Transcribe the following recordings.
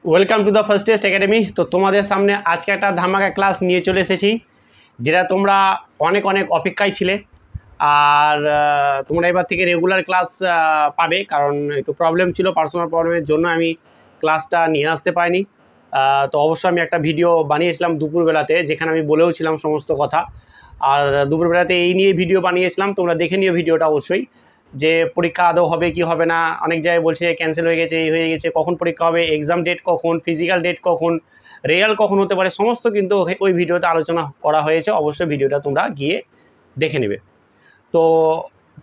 Welcome to the first test academy. তো তোমাদের সামনে আজকে একটা ধামাকা ক্লাস নিয়ে চলে এসেছি, যেটা তোমরা অনেক অপেক্ষায় ছিলে। আর তোমরা এবার থেকে রেগুলার ক্লাস পাবে, কারণ একটু প্রবলেম ছিল, পার্সোনাল প্রবলেমের জন্য আমি ক্লাসটা নিয়ে আসতে পারিনি। তো অবশ্যই আমি একটা ভিডিও বানিয়েছিলাম দুপুরবেলাতে, যেখানে আমি বলেওছিলাম সমস্ত কথা। আর দুপুরবেলাতে এই নিয়ে ভিডিও বানিয়েছিলাম, তোমরা দেখে নিও ভিডিওটা অবশ্যই, যে পরীক্ষা আদৌ হবে কি হবে না। অনেক জায়গায় বলছে ক্যান্সেল হয়ে গেছে, এই হয়ে গেছে, কখন পরীক্ষা হবে, এক্সাম ডেট কখন, ফিজিক্যাল ডেট কখন, রেজাল্ট কখন হতে পারে, সমস্ত কিন্তু ওই ভিডিওতে আলোচনা করা হয়েছে। অবশ্যই ভিডিওটা তোমরা গিয়ে দেখে নেবে। তো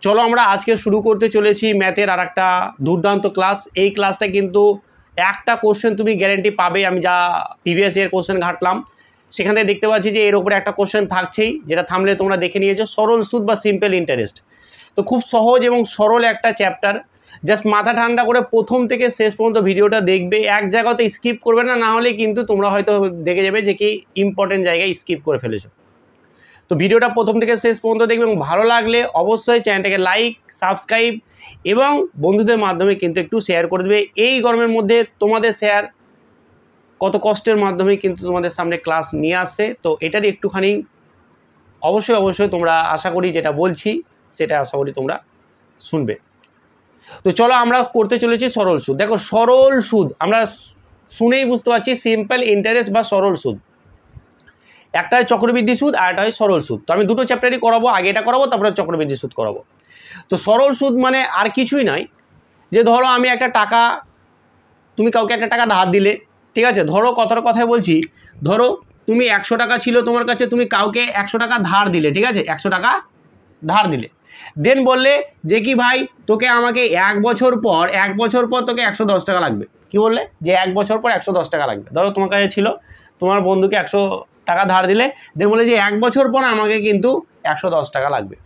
চলো আমরা আজকে শুরু করতে চলেছি ম্যাথের আর একটা দুর্দান্ত ক্লাস। এই ক্লাসটা কিন্তু একটা কোশ্চেন তুমি গ্যারেন্টি পাবে। আমি যা প্রিভিয়াস ইয়ার কোশ্চেন ঘাটলাম, সেখান থেকে দেখতে পাচ্ছি যে এর উপরে একটা কোশ্চেন থাকছেই, যেটা থামলে তোমরা দেখে নিয়েছো, সরল সুদ বা সিম্পল ইন্টারেস্ট। তো খুব সহজ এবং সরল একটা চ্যাপ্টার। জাস্ট মাথা ঠান্ডা করে প্রথম থেকে শেষ পর্যন্ত ভিডিওটা দেখবে, এক জায়গাতে স্কিপ করবে না, না হলে কিন্তু তোমরা হয়তো দেখে যাবে যে কি ইম্পর্টেন্ট জায়গায় স্কিপ করে ফেলেছো। তো ভিডিওটা প্রথম থেকে শেষ পর্যন্ত দেখবে, এবং ভালো লাগলে অবশ্যই চ্যানেলটাকে লাইক, সাবস্ক্রাইব এবং বন্ধুদের মাধ্যমে কিন্তু একটু শেয়ার করে দেবে। এই গরমের মধ্যে তোমাদের শেয়ার কত কষ্টের মাধ্যমে কিন্তু তোমাদের সামনে ক্লাস নিয়ে আসছে। তো এটারই একটুখানি অবশ্যই তোমরা আশা করি যেটা বলছি সেটা আশা করি তোমরা শুনবে। তো চলো আমরা করতে চলেছি সরল সুদ। দেখো, সরল সুদ আমরা শুনেই বুঝতে পারছি সিম্পল ইন্টারেস্ট বা সরল সুদ। একটা হয় চক্রবৃদ্ধি সুদ আর একটা হয় সরল সুদ। তো আমি দুটো চ্যাপ্টারই করাবো, আগে এটা করাবো, তারপরে চক্রবৃদ্ধি সুদ করাবো। তো সরল সুদ মানে আর কিছুই নয়, যে ধরো আমি একটা টাকা, তুমি কাউকে একটা টাকা ধার দিলে, ঠিক আছে, ধরো কথায় বলছি, ধরো তুমি 100 টাকা ছিল তোমার কাছে, তুমি কাউকে 100 টাকা ধার দিলে, ঠিক আছে, 100 টাকা ধার দিলে, দেন বললে যে কি ভাই তোকে আমাকে এক বছর পর তোকে 110 টাকা লাগবে। কি বললে? যে 1 বছর পর 110 টাকা লাগবে। ধরো তোমার কাছে ছিল, তোমার বন্ধুকে 100 টাকা ধার দিলে, দেন বলে যে 1 বছর পর আমাকে কিন্তু 110 টাকা লাগবে।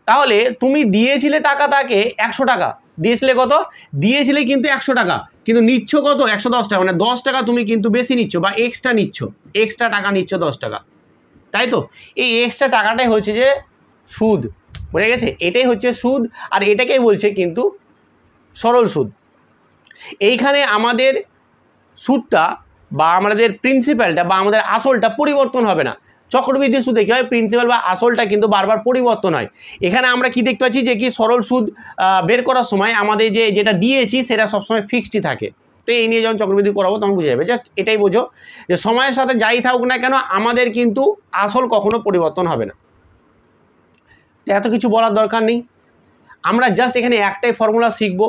তাহলে তুমি দিয়েছিলে টাকা, তাকে 100 টাকা দিয়েছিলে, কত দিয়েছিলে কিন্তু 100 টাকা, কিন্তু নিচ্ছ কত? 110 টাকা, মানে 10 টাকা তুমি কিন্তু বেশি নিচ্ছ বা এক্সট্রা নিচ্ছ, এক্সট্রা টাকা নিচ্ছ 10 টাকা, তাই তো? এই এক্সট্রা টাকাটাই হচ্ছে যে সুদ, বুঝে গেছে? এটাই হচ্ছে সুদ, আর এটাকেই বলছে কিন্তু সরল সুদ। এইখানে আমাদের সুদটা বা আমাদের প্রিন্সিপালটা বা আমাদের আসলটা পরিবর্তন হবে না। চক্রবৃদ্ধি সুদে কী হয়, প্রিন্সিপাল বা আসলটা কিন্তু বারবার পরিবর্তন হয়। এখানে আমরা কি দেখতে পাচ্ছি যে কি সরল সুদ বের করার সময় আমাদের যেটা দিয়েছি সেটা সবসময় ফিক্সডই থাকে। তো এই নিয়ে যখন চক্রবৃদ্ধি করাবো তখন বুঝে যাবে। জাস্ট এটাই বোঝো যে সময়ের সাথে যাই থাকুক না কেন, আমাদের কিন্তু আসল কখনো পরিবর্তন হবে না। এত কিছু বলার দরকার নেই, আমরা জাস্ট এখানে একটাই ফর্মুলা শিখবো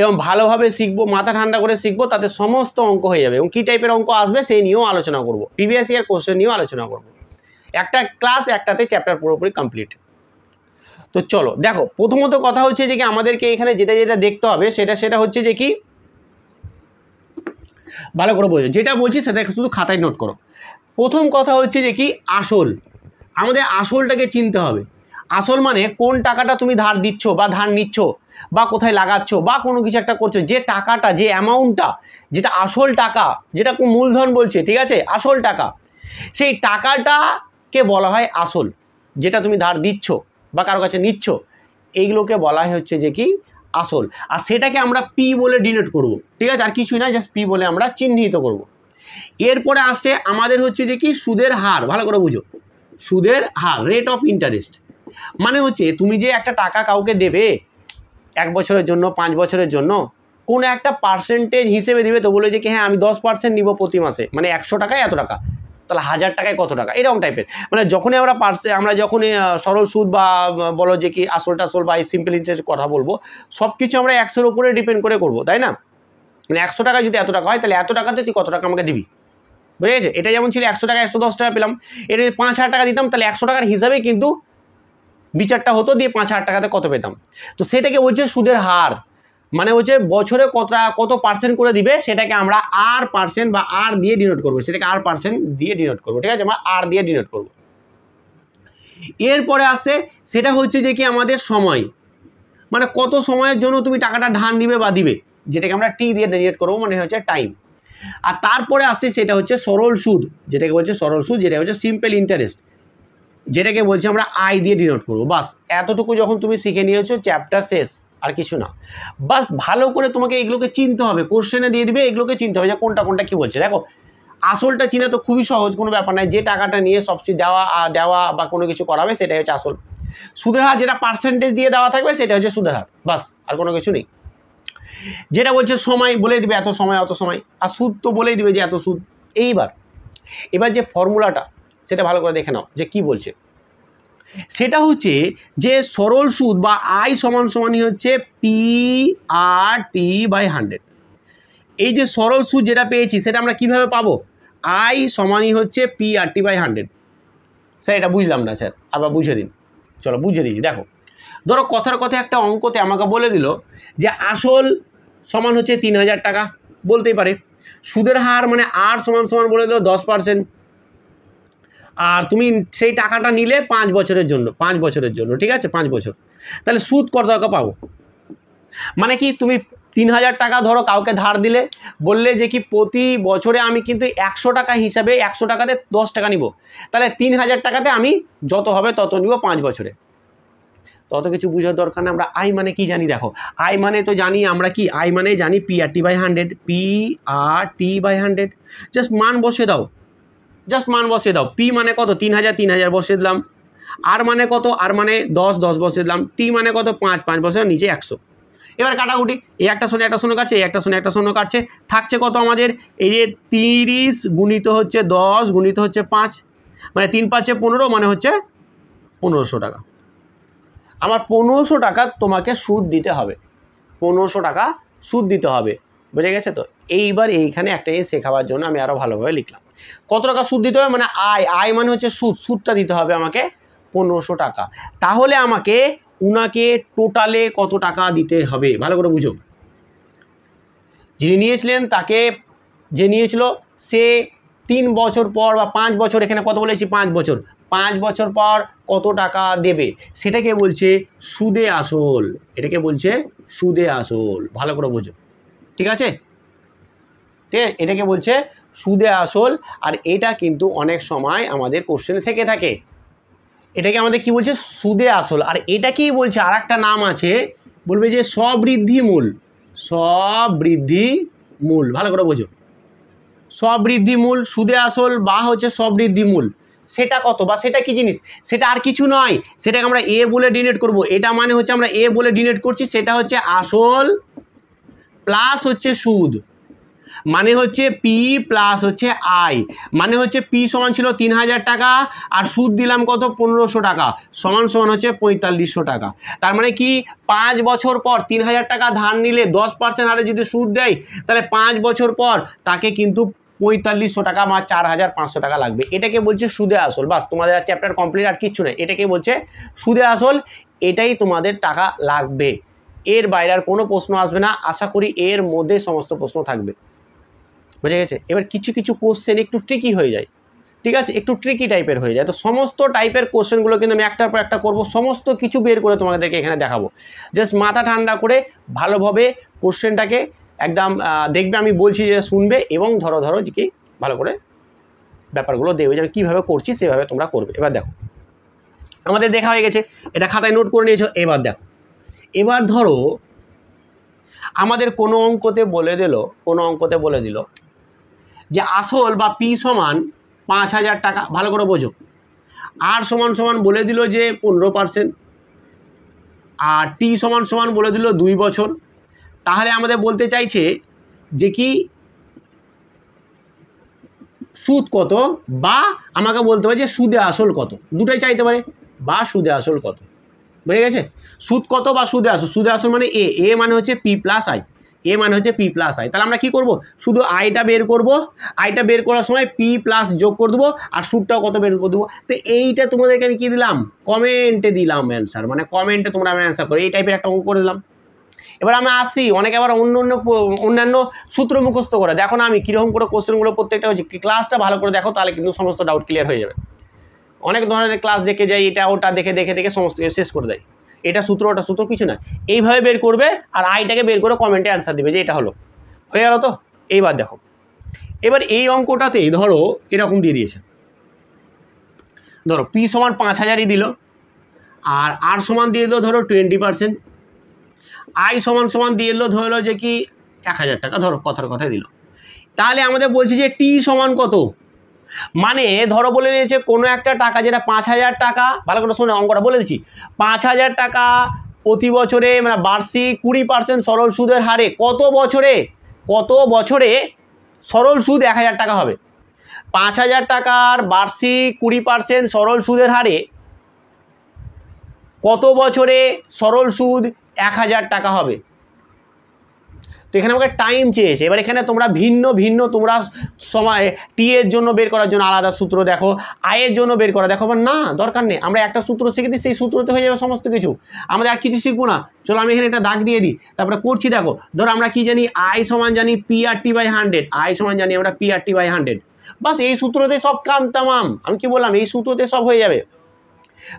এবং ভালোভাবে শিখবো, মাথা ঠান্ডা করে শিখবো, তাতে সমস্ত অঙ্ক হয়ে যাবে। এবং কী টাইপের অঙ্ক আসবে সেই নিয়েও আলোচনা করবো, প্রিভিয়াস ইয়ার কোশ্চেন নিয়েও আলোচনা করবো। একটা ক্লাস একটাতে চ্যাপ্টার পুরোপুরি কমপ্লিট। তো চলো দেখো, প্রথমত কথা হচ্ছে যে কি আমাদেরকে এখানে যেটা দেখতে হবে সেটা হচ্ছে যে কি, ভালো করে বোঝো, যেটা বলছি সেটা শুধু খাতায় নোট করো। প্রথম কথা হচ্ছে যে কি আসল, আমাদের আসলটাকে চিনতে হবে। আসল মানে কোন টাকাটা তুমি ধার দিচ্ছ বা ধার নিচ্ছ বা কোথায় লাগাচ্ছ বা কোনো কিছু একটা করছো, যে টাকাটা, যে অ্যামাউন্টটা, যেটা আসল টাকা, যেটা মূলধন বলছে, ঠিক আছে, আসল টাকা, সেই টাকাটাকে বলা হয় আসল। যেটা তুমি ধার দিচ্ছ বা কারো কাছে নিচ্ছ, এইগুলোকে বলা হচ্ছে যে কি আসল। আর সেটাকে আমরা পি বলে ডিনোট করব, ঠিক আছে, আর কিছুই না, জাস্ট পি বলে আমরা চিহ্নিত করব। এরপরে আসছে আমাদের হচ্ছে যে কি সুদের হার। ভালো করে বুঝো, সুদের হার, রেট অফ ইন্টারেস্ট, মানে হচ্ছে তুমি যে একটা টাকা কাউকে দেবে 1 বছরের জন্য, 5 বছরের জন্য, কোনো একটা পার্সেন্টেজ হিসেবে দিবে। তো বলে যে কি হ্যাঁ আমি 10% নিব প্রতি মাসে, মানে 100 টাকায় এত টাকা, তাহলে 1000 টাকায় কত টাকা, এরকম টাইপের। মানে যখনই আমরা যখনই সরল সুদ বা বলো যে কি আসল বা এই সিম্পল ইন্টারেস্ট কথা বলবো, সব কিছু আমরা 100-এর উপরে ডিপেন্ড করে করবো, তাই না? মানে 100 টাকা যদি এত টাকা হয়, তাহলে এত টাকাতে তুই কত টাকা আমাকে দিবি, বুঝে গেছে? এটা যেমন ছিল 100 টাকা 110 টাকা পেলাম, এটা 5000 টাকা দিতাম, তাহলে 100 টাকার হিসাবে কিন্তু বিচারটা হতো, দিয়ে 5000 টাকাতে কত পেতাম। তো সেটাকে বলছে সুদের হার, মানে হচ্ছে বছরে কত পার্সেন্ট করে দিবে, সেটাকে আমরা আর পার্সেন্ট বা আর দিয়ে ডিনোট করবো, সেটাকে আর পার্সেন্ট দিয়ে ডিনোট করবো, ঠিক আছে, আমরা আর দিয়ে ডিনোট করবো। এরপরে আসে সেটা হচ্ছে যে কি আমাদের সময়, মানে কত সময়ের জন্য তুমি টাকাটা ধার নিবে বা দিবে, যেটাকে আমরা টি দিয়ে ডিনোট করবো, মানে হচ্ছে টাইম। আর তারপরে আসছে সেটা হচ্ছে সরল সুদ, যেটাকে বলছে সরল সুদ, যেটা হচ্ছে সিম্পল ইন্টারেস্ট, যেটাকে বলছি আমরা আই দিয়ে ডিনোট করবো। বাস এতটুকু যখন তুমি শিখে নিয়েছো, চ্যাপ্টার শেষ, আর কিছু না। বাস ভালো করে তোমাকে এগুলোকে চিনতে হবে, কোশ্চেনে দিয়ে দিবে, এগুলোকে চিনতে হবে যে কোনটা কোনটা কী বলছে। দেখো আসলটা চিনে তো খুবই সহজ, কোনো ব্যাপার নাই, যে টাকাটা নিয়ে সবচেয়ে দেওয়া বা কোনো কিছু করাবে সেটাই হচ্ছে আসল। সুদের হার যেটা পার্সেন্টেজ দিয়ে দেওয়া থাকবে সেটা হচ্ছে সুদের হার, বাস আর কোনো কিছু নেই। যেটা বলছে সময় বলে দিবে এত সময় অত সময়, আর সুদ তো বলেই দিবে যে এত সুদ। এবার যে ফর্মুলাটা সেটা ভালো করে দেখে নাও যে কি বলছে। সেটা হচ্ছে যে সরল সুদ বা আই সমান সমানই হচ্ছে P/T/100। এই যে সরল সুদ যেটা পেয়েছি সেটা আমরা কিভাবে পাবো, আই সমানই হচ্ছে P/T/100। স্যার এটা বুঝলাম না স্যার, আবার বুঝে দিন। চলো বুঝিয়ে দিচ্ছি। দেখো ধরো কথার কথা একটা অঙ্কতে আমাকে বলে দিল যে আসল সমান হচ্ছে 3000 টাকা, বলতেই পারে। সুদের হার মানে আর সমান সমান বলে দিল 10%, আর তুমি সেই টাকাটা নিলে 5 বছরের জন্য, 5 বছরের জন্য, ঠিক আছে, 5 বছর। তাহলে সুদ কত টাকা পাবো, মানে কি তুমি 3000 টাকা ধরো কাউকে ধার দিলে, বললে যে কি প্রতি বছরে আমি কিন্তু 100 টাকা হিসাবে 100 টাকাতে 10 টাকা নিব, তাহলে 3000 টাকাতে আমি যত হবে তত নিব 5 বছরে। তত কিছু বোঝার দরকার না, আমরা আই মানে কি জানি। দেখো আই মানে তো জানি আমরা কি, আই মানে জানি P/T/100, P/T/100। জাস্ট মান বসে দাও, জাস্ট মান বসিয়ে দাও। পি মানে কত, 3000 বসিয়ে দিলাম। আর মানে কত, আর মানে 10 বসিয়ে দিলাম। টি মানে কত, 5 বছর নিচে 100। এবার কাটাকুটি, এই একটা শূন্য একটা শূন্য কাটছে, এই একটা শূন্য একটা শূন্য কাটছে, থাকছে কত আমাদের, এই যে 30 গুণিত হচ্ছে 10 গুণিত হচ্ছে 5, মানে 3 5 15, মানে হচ্ছে 1500 টাকা। আমার 1500 টাকা তোমাকে সুদ দিতে হবে, 1500 টাকা সুদ দিতে হবে, বুঝে গেছে তো। এইবার এইখানে একটা শেখাবার জন্য আমি আরও ভালোভাবে লিখলাম কত টাকা সুদ দিতে হবে, মানে আয় মানে হচ্ছে সুদ, সুদটা দিতে হবে আমাকে 1500 টাকা। তাহলে আমাকে উনাকে টোটালে কত টাকা দিতে হবে ভালো করে বুঝো। যিনি নিয়েছিলেন তাকে, যে নিয়েছিল সে 3 বছর পর বা 5 বছর, এখানে কত বলেছি 5 বছর, 5 বছর পর কত টাকা দেবে সেটাকে বলছে সুদে আসল, এটাকে বলছে সুদে আসল, ভালো করে বুঝো, ঠিক আছে। ঠিক আছে, এটাকে বলছে সুদে আসল। আর এটা কিন্তু অনেক সময় আমাদের কোশ্চেনে থেকে থাকে, এটাকে আমাদের কি বলছে, সুদে আসল। আর এটা কি বলছে, আর একটা নাম আছে, বলবে যে স্ববৃদ্ধি মূল, স্ববৃদ্ধি মূল, ভালো করে বোঝো। স্ববৃদ্ধি মূল, সুদে আসল বা হচ্ছে স্ববৃদ্ধি মূল, সেটা কত বা সেটা কি জিনিস, সেটা আর কিছু নয়, সেটাকে আমরা এ বলে ডিনোট করব। এটা মানে হচ্ছে আমরা এ বলে ডিনোট করছি, সেটা হচ্ছে আসল প্লাস হচ্ছে সুদ, মানে হচ্ছে পি প্লাস হচ্ছে আই, মানে হচ্ছে পি সমান ছিল 3000 টাকা আর সুদ দিলাম কত 1500 টাকা, সমান সমান হচ্ছে 4500 টাকা। তার মানে কি 5 বছর পর 3000 টাকা ধার নিলে 10% হারে যদি সুদ দেয়, তাহলে 5 বছর পর তাকে কিন্তু 4500 টাকা বা 4500 টাকা লাগবে। এটাকে বলছে সুদে আসল। বাস তোমাদের চ্যাপ্টার কমপ্লিট, আর কিচ্ছু নেই, এটাকে বলছে সুদে আসল। এটাই তোমাদের টাকা লাগবে, এর বাইরে আর কোনো প্রশ্ন আসবে না। আশা করি এর মধ্যে সমস্ত প্রশ্ন থাকবে, বুঝে গেছে। এবার কিছু কিছু কোশ্চেন একটু ট্রিকি হয়ে যায়, ঠিক আছে, একটু ট্রিকি টাইপের হয়ে যায়। তো সমস্ত টাইপের কোশ্চেনগুলো কিন্তু আমি একটার পর একটা করবো, সমস্ত কিছু বের করে তোমাদেরকে এখানে দেখাবো। জাস্ট মাথা ঠান্ডা করে ভালোভাবে কোশ্চেনটাকে একদম দেখবে, আমি বলছি যে শুনবে এবং ধরো ধরো যে কি ভালো করে ব্যাপারগুলো দেবে, যে আমি কীভাবে করছি সেভাবে তোমরা করবে। এবার দেখো আমাদের দেখা হয়ে গেছে, এটা খাতায় নোট করে নিয়েছো। এবার দেখো, এবার ধরো আমাদের কোনো অঙ্কতে বলে দিল যে আসল বা পি সমান 5000 টাকা, ভালো করে বোঝো। আর সমান সমান বলে দিল যে 15%, আর টি সমান সমান বলে দিল 2 বছর। তাহলে আমাদের বলতে চাইছে যে কি সুদ কত, বা আমাকে বলতে হবে যে সুদে আসল কত, দুটাই চাইতে পারে, বা সুদে আসল কত, বুঝে গেছে। সুদ কত বা সুদে আসল, সুদে আসল মানে এ মানে হচ্ছে পি প্লাস আই, এ মানে হচ্ছে পি প্লাস আই। তাহলে আমরা কি করব, শুধু আইটা বের করব, আইটা বের করার সময় পি প্লাস যোগ করে দেবো, আর সুদটাও কত বের করে দেবো। তো এইটা তোমাদেরকে আমি কি দিলাম, কমেন্টে দিলাম অ্যান্সার, মানে কমেন্টে তোমরা আমি অ্যান্সার করো, এই টাইপের একটা অঙ্ক করে দিলাম। এবার আমি আসি, অনেকে আবার অন্যান্য সূত্র মুখস্থ করে, দেখো না আমি কীরকম করে কোশ্চেনগুলো প্রত্যেকটা হচ্ছে, ক্লাসটা ভালো করে দেখো, তাহলে কিন্তু সমস্ত ডাউট ক্লিয়ার হয়ে যাবে। অনেক ধরনের ক্লাস দেখে যাই, এটা ওটা দেখে দেখে দেখে সমস্ত শেষ করে দেয়, এটা সূত্র ওটা সূত্র কিছু না, এইভাবে বের করবে আর আইটাকে বের করে কমেন্টে অ্যান্সার দিবে যে এটা হলো, হয়ে গেল তো। এইবার দেখো, এবার এই অঙ্কটাতেই ধরো এরকম দিয়ে দিয়েছে, ধরো পি সমান 5000ই দিল, আর সমান দিয়ে দিল ধরো 20%, আই সমান সমান দিয়ে এলো, ধরলো যে কি 1000 টাকা, ধরো কথার কথাই দিল। তাহলে আমাদের বলছি যে টি সমান কত, মানে ধরো বলে দিয়েছে কোনো একটা টাকা যেটা 5000 টাকা, ভালো করে শুনে অঙ্কটা বলে দিচ্ছি, 5000 টাকা প্রতি বছরে মানে বার্ষিক 20% সরল সুদের হারে কত বছরে সরল সুদ 1000 টাকা হবে। 5000 টাকার বার্ষিক 20% সরল সুদের হারে কত বছরে সরল সুদ 1000 টাকা হবে। তো এখানে আমাকে টাইম চেয়েছে। এবার এখানে তোমরা ভিন্ন তোমরা সময় টি এর জন্য বের করার জন্য আলাদা সূত্র দেখো, আয়ের জন্য বের করা দেখো, না দরকার নেই, আমরা একটা সূত্র শিখে দিই, সেই সূত্রতে হয়ে যাবে সমস্ত কিছু, আমাদের আর কিছু শিখবো না। চলো আমি এখানে একটা দাগ দিয়ে দিই, তারপরে করছি। দেখো ধরো আমরা কি জানি, আই সমান জানি PRT/100, আই সমান জানি আমরা PRT/100, বাস এই সূত্রতে সব কাম তামাম। আমি কি বললাম, এই সূত্রতে সব হয়ে যাবে।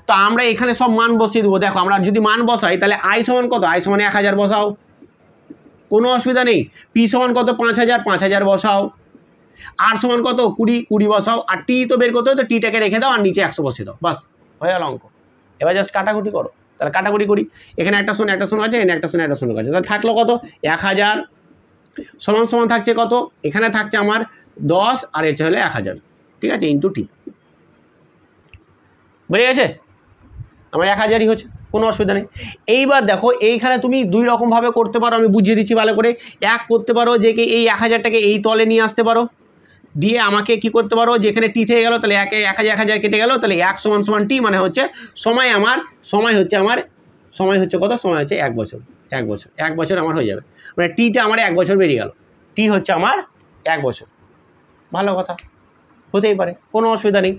তো আমরা এখানে সব মান বসিয়ে দেবো। দেখো আমরা যদি মান বসাই তাহলে আই সমান কত, আই সমান 1000 বসাও, কোনো অসুবিধা নেই। পি সমান কত 5000 বসাও, আর সমান কত 20 বসাও, আর টি তো বের করতে হবে, তো টিটাকে রেখে দাও আর নিচে 100 বসিয়ে দাও, বাস হয়ে গেল অঙ্ক। এবার জাস্ট কাটাকুটি করো, তাহলে কাটাকুটি করি। এখানে একটা শূন্য আছে, এখানে একটা শূন্য আছে, তাহলে থাকলো কত 1000 সমান থাকছে কত, এখানে থাকছে আমার 10 আর এসে হলে 1000, ঠিক আছে, ইন্টু টি। বুঝে গেছে, আমার 1000ই হচ্ছে, কোনো অসুবিধা নেই। এইবার দেখো এইখানে তুমি দুই রকমভাবে করতে পারো, আমি বুঝিয়ে দিচ্ছি ভালো করে। এক করতে পারো যে কি এই 1000টাকে এই তলে নিয়ে আসতে পারো, দিয়ে আমাকে কি করতে পারো, যেখানে টি থেকে গেল তাহলে 1000 কেটে গেল, তাহলে 1 সমান টি, মানে হচ্ছে সময় হচ্ছে কত, সময় হচ্ছে 1 বছর, 1 বছর আমার হয়ে যাবে, মানে টিটা আমার 1 বছর বেরিয়ে গেল, টি হচ্ছে আমার 1 বছর। ভালো কথা, হতেই পারে, কোনো অসুবিধা নেই,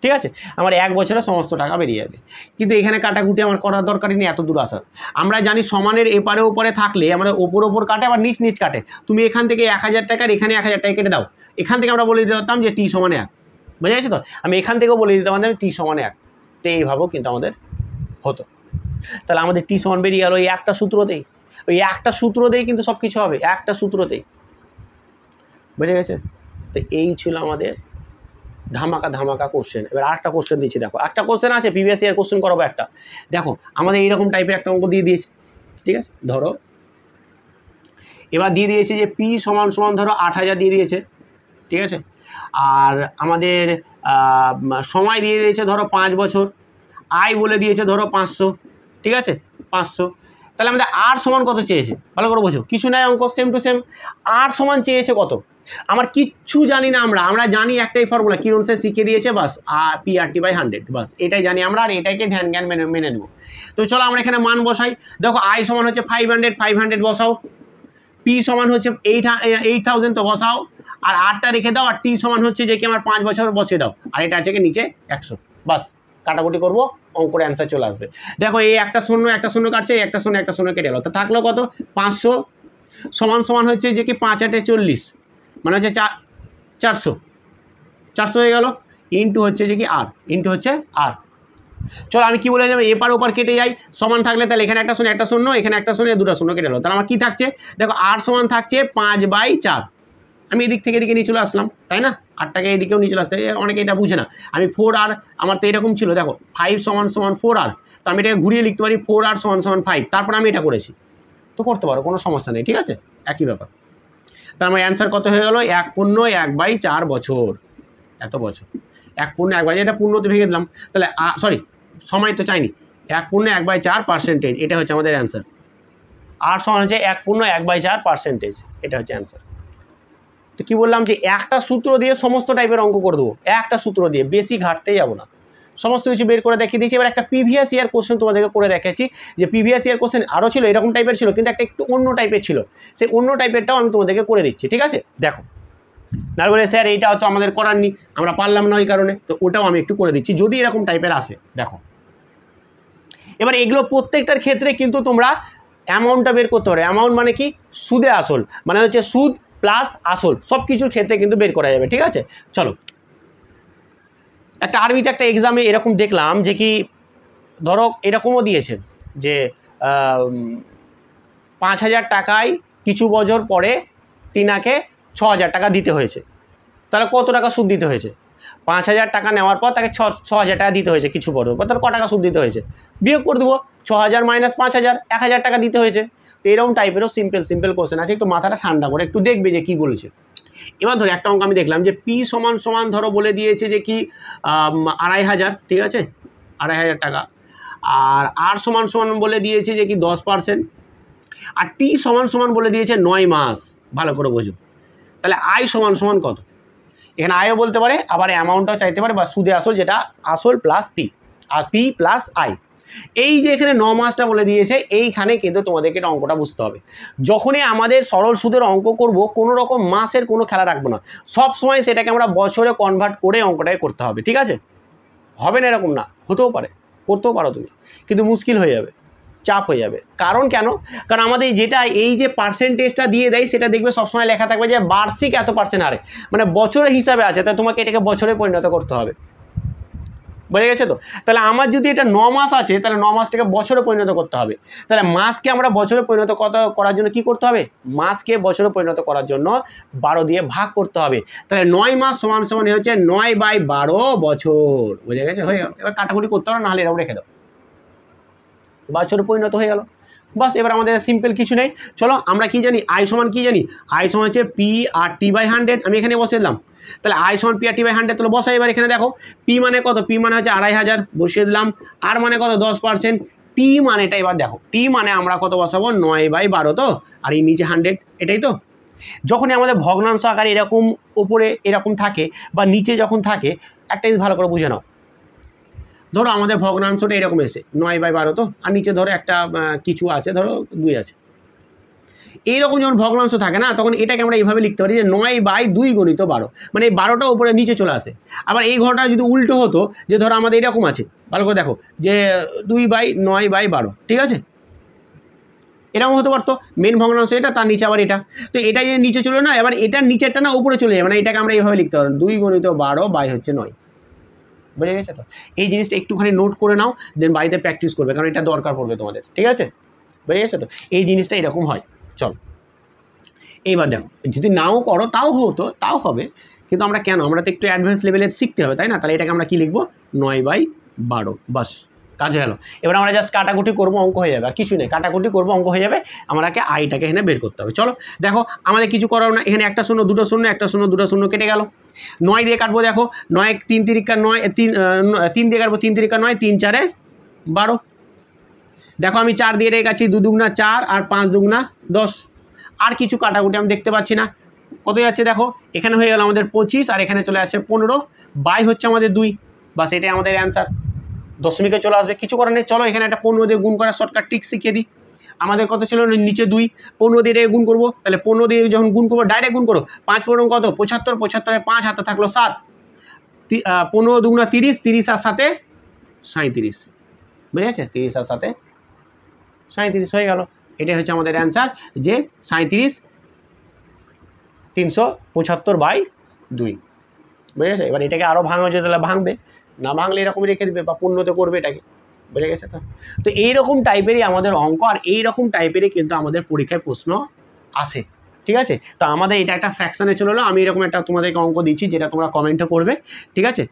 ঠিক আছে, আমার 1 বছরে সমস্ত টাকা বেরিয়ে যাবে। কিন্তু এখানে কাটাকুটি আমার করার দরকারই নেই, এত দূর আসার। আমরা জানি সমানের এপারে ওপরে থাকলে আমরা ওপর কাটে, আবার নিচ কাটে। তুমি এখান থেকে 1000 টাকার এখানে 1000 টাকা কেটে দাও, এখান থেকে আমরা বলে দিতে পারতাম যে টি সমান 1, বুঝে গেছে তো, আমি এখান থেকেও বলে দিতে পারতাম টি সমান 1, তো এইভাবেও কিন্তু আমাদের হতো। তাহলে আমাদের টি সমান বেরিয়ে গেল ওই একটা সূত্রতেই, কিন্তু সব কিছু হবে একটা সূত্রতেই, বুঝে গেছে। তো এই ছিল আমাদের ধামাকা কোশ্চেন। এবার আরেকটা কোশ্চেন দিচ্ছি, দেখো একটা কোশ্চেন আছে, প্রিভিয়াস ইয়ার কোশ্চেন করাবো একটা। দেখো আমাদের এইরকম টাইপের একটা অঙ্ক দিয়ে দিয়েছে, ঠিক আছে, ধরো এবার দিয়ে দিয়েছে যে পি সমান ধরো 8000 দিয়ে দিয়েছে, ঠিক আছে, আর আমাদের সময় দিয়ে দিয়েছে ধরো 5 বছর, আয় বলে দিয়েছে ধরো 500, ঠিক আছে 500। তাহলে আমাদের আর সমান কত চেয়েছে, ভালো করে বোঝো, কিছু নাই অঙ্ক, সেম টু সেম। আর সমান চেয়েছে কত, আমার কিচ্ছু জানি না, আমরা জানি একটাই ফর্মুলা, কিরণ সে শিখিয়ে দিয়েছে, বাস PRT/100, বাস এটাই জানি আমরা, আর এটাকে ধ্যান মেনে নেব। তো চলো আমরা এখানে মান বসাই। দেখো আয় সমান হচ্ছে 500 বসাও, পি সমান হচ্ছে 8000 তো বসাও, আর আরটা রেখে দাও, আর টি সমান হচ্ছে যে কি আমার 5 বছর বসিয়ে দাও, আর এটা আছে কি নিচে 100, বাস কাটাকুটি করবো, অঙ্কের অ্যান্সার চলে আসবে। দেখো এই একটা শূন্য কাটছে, একটা শূন্য কেটে গেল, তো থাকলো কত 500 সমান হচ্ছে যে কি 5 8 40, মানে হচ্ছে 400 হয়ে গেল, ইন্টু হচ্ছে যে কি আর, আর। চলো আমি কি বলে যাবো, এপার ওপার কেটে যাই, সমান থাকলে তাহলে এখানে একটা শূন্য, এখানে একটা শূন্য, দুটো শূন্য কেটে গেল, তাহলে আমার কি থাকছে, দেখো আর সমান থাকছে 5/4। আমি এদিক থেকে এদিকে নিয়ে চলে আসলাম, তাই না, আরটাকে এদিকেও নিয়ে চলে আসতে, অনেকে এটা বুঝে না। আমি 4R, আমার তো এরকম ছিল, দেখো 5 সমান 4R, তো আমি এটাকে ঘুরিয়ে লিখতে পারি 4R সমান 5, তারপর আমি এটা করেছি, তো করতে পারো, কোনো সমস্যা নেই, ঠিক আছে, একই ব্যাপার। তার আমার অ্যান্সার কত হয়ে গেল, 1/1/4 বছর, এত বছর, 1/1/4, এটা পূর্ণতে ভেঙে দিলাম, তাহলে সরি সময় তো চাইনি, 1/1/4%, এটা হচ্ছে আমাদের অ্যান্সার। আর সমান হচ্ছে 1/1/4%, এটা হচ্ছে অ্যান্সার। তো কী বললাম যে একটা সূত্র দিয়ে সমস্ত টাইপের অঙ্ক করে দেবো, একটা সূত্র দিয়ে, বেশি ঘাটতেই যাবো না, সমস্ত কিছু বের করে দেখিয়ে দিয়েছি। এবার একটা প্রিভিয়াস ইয়ার কোশ্চেন তোমাদেরকে করে দেখাচ্ছি, যে প্রিভিয়াস ইয়ার কোশ্চেন আরও ছিল, এরকম টাইপের ছিল, কিন্তু একটা একটু অন্য টাইপের ছিল, সেই অন্য টাইপেরটাও আমি তোমাদেরকে করে দিচ্ছি, ঠিক আছে। দেখো না বলে স্যার এইটা হয়তো আমাদের করার নি, আমরা পারলাম না ওই কারণে, তো ওটাও আমি একটু করে দিচ্ছি, যদি এরকম টাইপের আসে। দেখো এবার এগুলো প্রত্যেকটার ক্ষেত্রে কিন্তু তোমরা অ্যামাউন্টটা বের করতে পারো। অ্যামাউন্ট মানে কি, সুদে আসল, মানে হচ্ছে সুদ প্লাস আসল, সব কিছুর ক্ষেত্রে কিন্তু বের করা যাবে, ঠিক আছে। চলো একটা আরবিতে একটা এক্সামে এরকম দেখলাম যে কি, ধরো এরকমও দিয়েছে যে 5000 টাকায় কিছু বছর পরে তিনাকে 6000 টাকা দিতে হয়েছে, তাহলে কত টাকা সুদ দিতে হয়েছে, 5000 টাকা নেওয়ার পর তাকে 6000 টাকা দিতে হয়েছে কিছু বছর পর, তাহলে ক টাকা সুদ দিতে হয়েছে, বিয়োগ করে দেবো, 6000 মাইনাস 5000, 1000 টাকা দিতে হয়েছে। তো এরকম টাইপেরও সিম্পল কোশ্চেন আছে, একটু মাথাটা ঠান্ডা করে একটু দেখবে যে কী বলেছে। এবার ধরো একটা অঙ্ক আমি দেখলাম যে পি সমান সমান ধরো বলে দিয়েছে যে কি 2500, ঠিক আছে, 2500 টাকা। আর আর সমান সমান বলে দিয়েছে যে কি 10%। আর টি সমান সমান বলে দিয়েছে 9 মাস। ভালো করে বোঝো, তাহলে আই সমান সমান কত? এখানে আয়ও বলতে পারে, আবার অ্যামাউন্টটাও চাইতে পারে, বা সুদে আসল, যেটা আসল প্লাস পি, আর পি প্লাস আই। এই যে এখানে 9 মাসটা বলে দিয়েছে, এইখানে কিন্তু তোমাদেরকে এটা অঙ্কটা বুঝতে হবে। যখনই আমাদের সরল সুদের অঙ্ক করব, কোনো রকম মাসের কোনো খেলা রাখবো না, সব সময় সেটাকে আমরা বছরে কনভার্ট করে অঙ্কটাকে করতে হবে, ঠিক আছে? হবে না এরকম না, হতেও পারে, করতেও পারো তুমি, কিন্তু মুশকিল হয়ে যাবে, চাপ হয়ে যাবে। কারণ কেন? কারণ আমাদের যেটা এই যে পার্সেন্টেজটা দিয়ে দেয়, সেটা দেখবে সবসময় লেখা থাকবে যে বার্ষিক এত % হারে, মানে বছরের হিসাবে আছে, তাই তোমাকে এটাকে বছরে পরিণত করতে হবে। বুঝে গেছে তো? তাহলে আমার যদি এটা 9 মাস আছে, তাহলে 9 মাসটাকে বছরে পরিণত করতে হবে। তাহলে মাসকে আমরা বছরে পরিণত করার জন্য কি করতে হবে? মাসকে বছরে পরিণত করার জন্য 12 দিয়ে ভাগ করতে হবে। তাহলে 9 মাস সমান সমান হচ্ছে 9/12 বছর। বুঝে গেছে? হয়ে গেল। এবার কাটাকুটি করতে হবে, নাহলে এরকম রেখে দাও, বছরে পরিণত হয়ে গেল। বাস, এবার আমাদের সিম্পল কিছু নেই। চলো আমরা কি জানি, আই সমান কি জানি? আই সমান হচ্ছে পি আর টি/100। আমি এখানে বসে দিলাম, তাহলে আই সমান পি আর টি/100। তাহলে বসাই। এবার এখানে দেখো পি মানে কত? পি মানে হচ্ছে 2500, বসিয়ে দিলাম। আর মানে কত? 10%। টি মানেটা এবার দেখো, টি মানে আমরা কত বসাবো? 9/12 তো, আর এই নিচে 100, এটাই তো। যখনই আমাদের ভগ্নাংশ আকারে এরকম উপরে এরকম থাকে বা নিচে যখন থাকে, একটা জিনিস ভালো করে বুঝে নাও। ধরো আমাদের ভগ্নাংশটা এরকম এসে 9/12 তো, আর নিচে ধরো একটা কিছু আছে, ধরো 2 আছে। এইরকম যখন ভগ্নাংশ থাকে না, তখন এটাকে আমরা এইভাবে লিখতে পারি যে 9/2 গুণিত 12, মানে এই 12টা উপরে নিচে চলে আসে। আবার এই ঘরটা যদি উল্টো হতো, যে ধরো আমাদের এরকম আছে, ভালো করে দেখো, যে 2/9/12, ঠিক আছে, এরকম হতে পারতো। মেন ভগ্নাংশ এটা, তার নিচে আবার এটা, তো এটা যে নিচে চলে না, এবার এটার নিচেরটা না উপরে চলে যায়, মানে এটাকে আমরা এইভাবে লিখতে পারি 2 গুণিত 12/9। বুঝে গেছে তো? এই জিনিসটা একটুখানি নোট করে নাও, দেন বাড়িতে প্র্যাকটিস করবে, কারণ এটা দরকার পড়বে তোমাদের, ঠিক আছে? বুঝে গেছে তো? এই জিনিসটা এরকম হয়। চল এইবার দেখো, যদি নাও করো তাও হবে, কিন্তু আমরা কেন, আমরা তো একটু অ্যাডভান্স লেভেলের শিখতে হবে, তাই না? তাহলে এটাকে আমরা কি লিখবো? 9/12, বাস, কাজ হয়ে গেল। এবার আমরা জাস্ট কাটাকুটি করবো, অঙ্ক হয়ে যাবে, আর কিছু নেই, কাটাকুটি করবো, অঙ্ক হয়ে যাবে। আমাকে আইটাকে এখানে বের করতে হবে। চলো দেখো, আমাদের কিছু করার না, এখানে একটা শূন্য, দুটো শূন্য, একটা শূন্য, দুটো শূন্য কেটে গেল। 9 দিয়ে কাটবো, দেখো 9 3 তিরিকা 9, 3 দিয়ে কাটবো, 3 তিরিকা 9, 3 4 12। দেখো আমি 4 দিয়ে রেখেছি, 2 দুগুণা 4 আর 5 দুগুণা 10। আর কিছু কাটাকুটি আমি দেখতে পাচ্ছি না, কত যাচ্ছে দেখো, এখানে হয়ে গেল আমাদের 25, আর এখানে চলে আসছে 15, বাই হচ্ছে আমাদের 2। বাস, এটাই আমাদের অ্যান্সার। দশমিকে চলে আসবে, কিছু করার নেই। চলো এখানে একটা 15 দিয়ে গুণ করার শর্টকাট ট্রিক শিখিয়ে দিই। আমাদের কত ছিল? নিচে 2, 15 দিয়ে গুণ করবো। তাহলে 15 দিয়ে যখন গুণ করবো, ডাইরেক্ট গুণ করো। 5 15 কত? 75, 75 5 হাতে থাকলো 7, 15 দুগুণা 30, 30 আর 7 37। বুঝে গেছে? 30 আর 7 37 হয়ে গেল। এটাই হচ্ছে আমাদের অ্যান্সার, যে 37 375/2। বুঝে গেছে? এবার এটাকে আরও ভাঙা যেতে, তাহলে ভাঙবে, না ভাঙলে এরকম রেখে দেবে বা পূর্ণতে করবে এটাকে। বুঝে গেছে তো? তো এইরকম টাইপেরই আমাদের অঙ্ক, আর এইরকম টাইপেরই কিন্তু আমাদের পরীক্ষায় প্রশ্ন আসে, ঠিক আছে? তো আমাদের এটা একটা ফ্র্যাকশানে চলে এলো। আমি এরকম একটা তোমাদেরকে অঙ্ক দিচ্ছি, যেটা তোমরা কমেন্টে করবে, ঠিক আছে?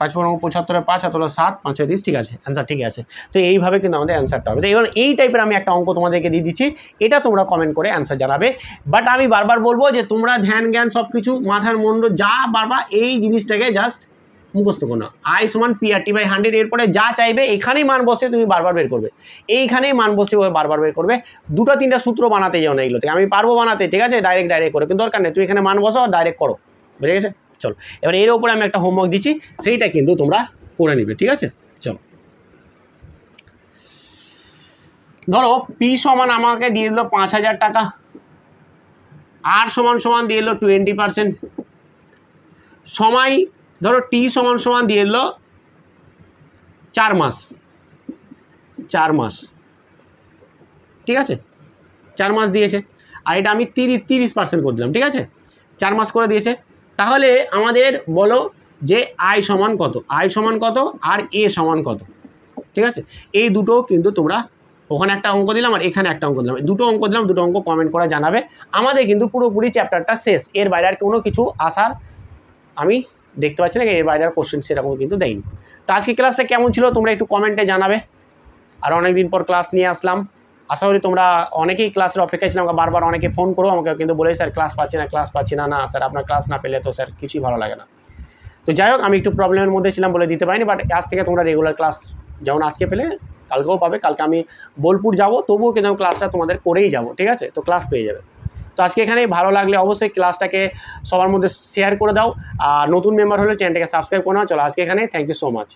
5 15 75 5 হাত হলো 7 5 36, ঠিক আছে, অ্যান্সার ঠিক আছে। তো এইভাবে কিন্তু আমাদের অ্যান্সারটা হবে। তো এবার এই টাইপের আমি একটা অঙ্ক তোমাদেরকে দিয়ে দিচ্ছি, এটা তোমরা কমেন্ট করে অ্যান্সার জানাবে। বাট আমি বারবার বলবো যে তোমরা ধ্যান জ্ঞান সব কিছু মাথার মন্ড যা বারবার এই জিনিসটাকে জাস্ট মুখস্থ করো না। আই সমান পি আর টি/100, এরপরে যা চাইবে এখানেই মান বসে তুমি বারবার বের করবে, এইখানেই মান বসে বারবার বের করবে। 2-3টা সূত্র বানাতে যাও না এগুলো থেকে, আমি পারবো বানাতে, ঠিক আছে, ডাইরেক্ট করে, কিন্তু দরকার নেই, তুমি এখানে মান বসো ডাইরেক্ট করো। বুঝে গেছে? চলো এবার এর উপরে আমি একটা হোমওয়ার্ক দিচ্ছি, সেইটা কিন্তু তোমরা করে নিবে, ঠিক আছে? চলো ধরো পি সমান আমাকে দিয়ে দিল 5000 টাকা, আর সমান সমান দিয়ে দিল 20%, সময় ধরো টি সমান সমান দিয়ে দিল 4 মাস, 4 মাস, ঠিক আছে, 4 মাস দিয়েছে, আর এটা আমি 30% করে দিলাম, ঠিক আছে, 4 মাস করে দিয়েছে। তাহলে আমাদের বলো যে আই সমান কত, আই সমান কত আর এ সমান কত, ঠিক আছে? এই দুটো কিন্তু তোমরা, ওখানে একটা অঙ্ক দিলাম আর এখানে একটা অঙ্ক দিলাম, দুটো অঙ্ক দিলাম, দুটো অঙ্ক কমেন্ট করে জানাবে। আমাদের কিন্তু পুরোপুরি চ্যাপ্টারটা শেষ, এর বাইরে আর কোনো কিছু আসার আমি দেখতে পাচ্ছি না, এর বাইরে আর কোশ্চেন সেরকম কিন্তু দেয়নি। তো আজকে ক্লাসটা কেমন ছিল তোমরা একটু কমেন্টে জানাবে। আর অনেক দিন পর ক্লাস নিয়ে আসলাম। আশা করি তোমরা অনেকেই ক্লাসের অপেক্ষায় ছিলাম, আমাকে বারবার অনেকে ফোন করো আমাকে, কিন্তু বলে স্যার ক্লাস পাচ্ছি না। না স্যার, আপনার ক্লাস না পেলে তো স্যার কিছুই ভালো লাগে না। তো যাই হোক, আমি একটু প্রবলেমের মধ্যে ছিলাম বলে দিতে পারিনি, বাট আজ থেকে তোমরা রেগুলার ক্লাস যেমন আজকে পেলে কালকেও পাবে। কালকে আমি বোলপুর যাব, তবুও কিন্তু আমি ক্লাসটা তোমাদের করেই যাব, ঠিক আছে? তো ক্লাস পেয়ে যাবে। তো আজকে এখানেই, ভালো লাগলে অবশ্যই ক্লাসটাকে সবার মধ্যে শেয়ার করে দাও, আর নতুন মেম্বার হলে চ্যানেলটাকে সাবস্ক্রাইব করে নাও। চলো আজকে এখানেই, থ্যাংক ইউ সো মাচ।